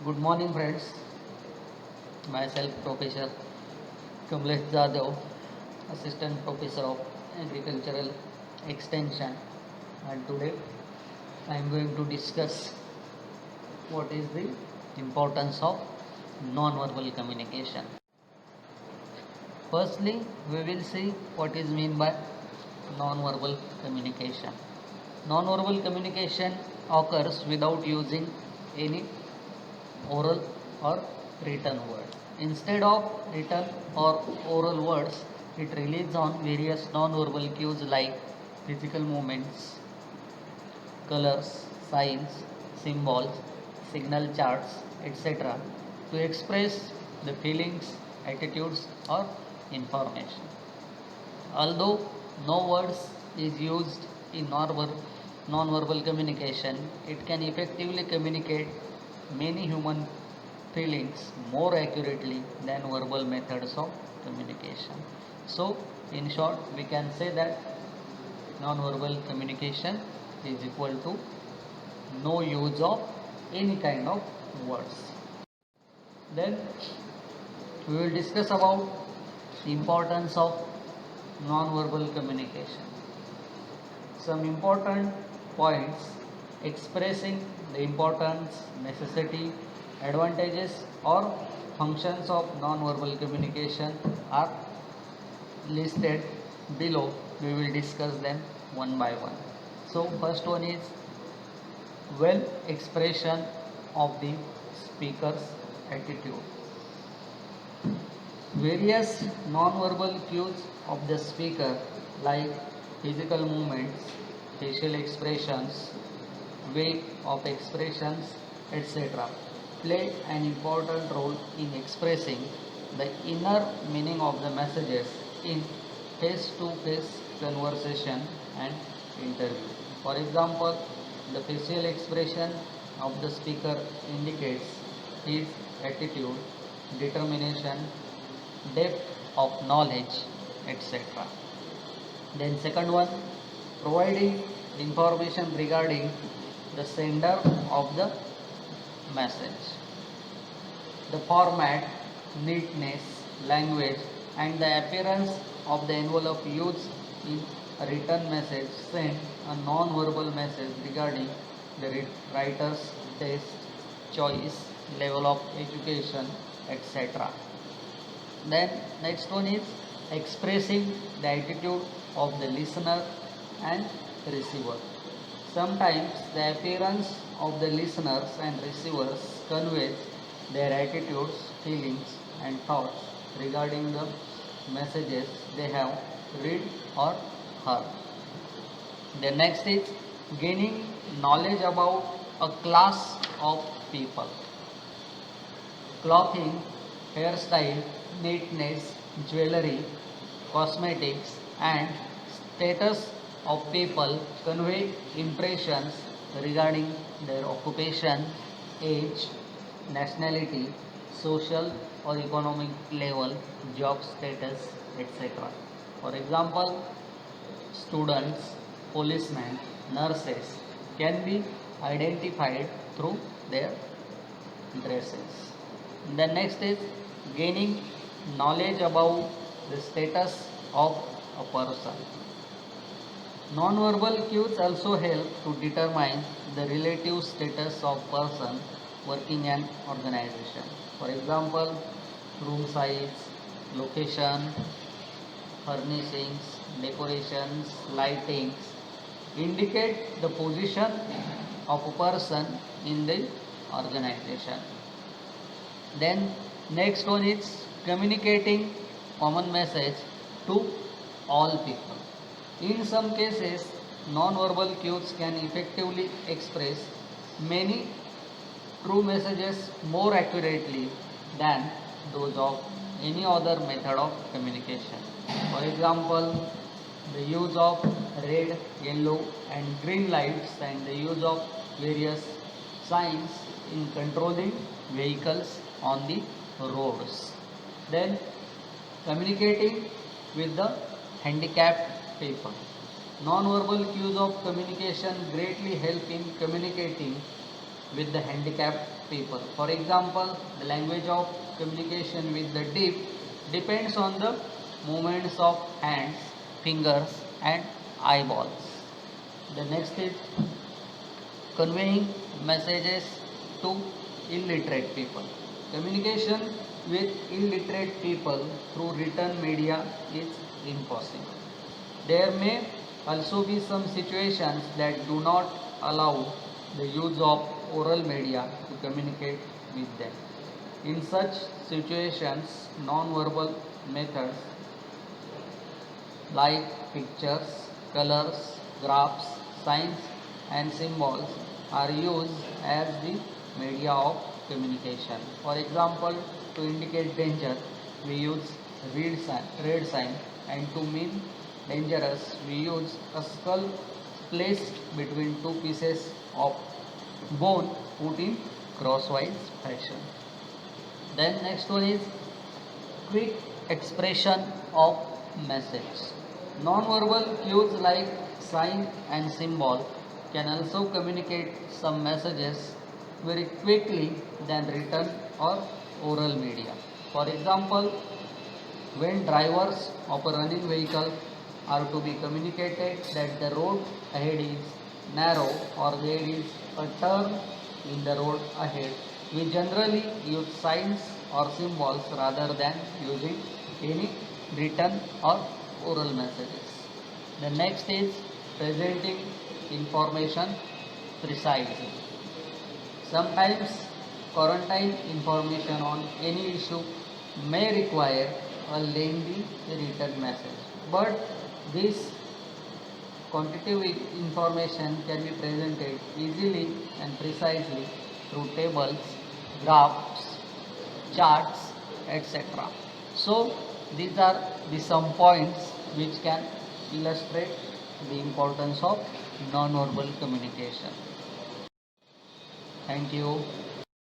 Good morning, friends. Myself, Professor Kamlesh Jadhav, Assistant Professor of Agricultural Extension, and today I am going to discuss what is the importance of non-verbal communication. Firstly, we will see what is meant by non-verbal communication. Non-verbal communication occurs without using any oral or written word. Instead of written or oral words, it relies on various non-verbal cues like physical movements, colors, signs, symbols, signal charts, etc. to express the feelings, attitudes or information. Although no words is used in non-verbal communication, it can effectively communicate many human feelings more accurately than verbal methods of communication. So, in short, we can say that non-verbal communication is equal to no use of any kind of words. Then we will discuss about the importance of non-verbal communication. Some important points expressing the importance, necessity, advantages or functions of non-verbal communication are listed below. We will discuss them one by one. So first one is well expression of the speaker's attitude. Various non-verbal cues of the speaker like physical movements, facial expressions, way of expressions, etc. play an important role in expressing the inner meaning of the messages in face-to-face conversation and interview. For example, the facial expression of the speaker indicates his attitude, determination, depth of knowledge, etc. Then second one, providing information regarding the sender of the message. The format, neatness, language and the appearance of the envelope used in a written message send a non-verbal message regarding the writer's taste, choice, level of education, etc. Then next one is expressing the attitude of the listener and receiver. Sometimes the appearance of the listeners and receivers conveys their attitudes, feelings and thoughts regarding the messages they have read or heard. The next is gaining knowledge about a class of people. Clothing, hairstyle, neatness, jewelry, cosmetics and status of people convey impressions regarding their occupation, age, nationality, social or economic level, job status, etc. For example, students, policemen, nurses can be identified through their dresses. The next is gaining knowledge about the status of a person. Non-verbal cues also help to determine the relative status of person working in an organization. For example, room size, location, furnishings, decorations, lightings indicate the position of a person in the organization. Then next one is communicating common message to all people. In some cases, non-verbal cues can effectively express many true messages more accurately than those of any other method of communication. For example, the use of red, yellow and green lights and the use of various signs in controlling vehicles on the roads. Then communicating with the handicapped people. Non-verbal cues of communication greatly help in communicating with the handicapped people. For example, the language of communication with the deep depends on the movements of hands, fingers, and eyeballs. The next is conveying messages to illiterate people. Communication with illiterate people through written media is impossible. There may also be some situations that do not allow the use of oral media to communicate with them. In such situations, non-verbal methods like pictures, colors, graphs, signs, and symbols are used as the media of communication. For example, to indicate danger, we use red sign, and to mean dangerous, we use a skull placed between two pieces of bone put in crosswise fashion. Then next one is quick expression of message. Non-verbal cues like sign and symbol can also communicate some messages very quickly than written or oral media. For example, when drivers of a running vehicle are to be communicated that the road ahead is narrow or there is a turn in the road ahead, we generally use signs or symbols rather than using any written or oral messages. The next is presenting information precisely. Sometimes quarantine information on any issue may require a lengthy written message, but this quantitative information can be presented easily and precisely through tables, graphs, charts, etc. So these are the some points which can illustrate the importance of non-verbal communication. Thank you.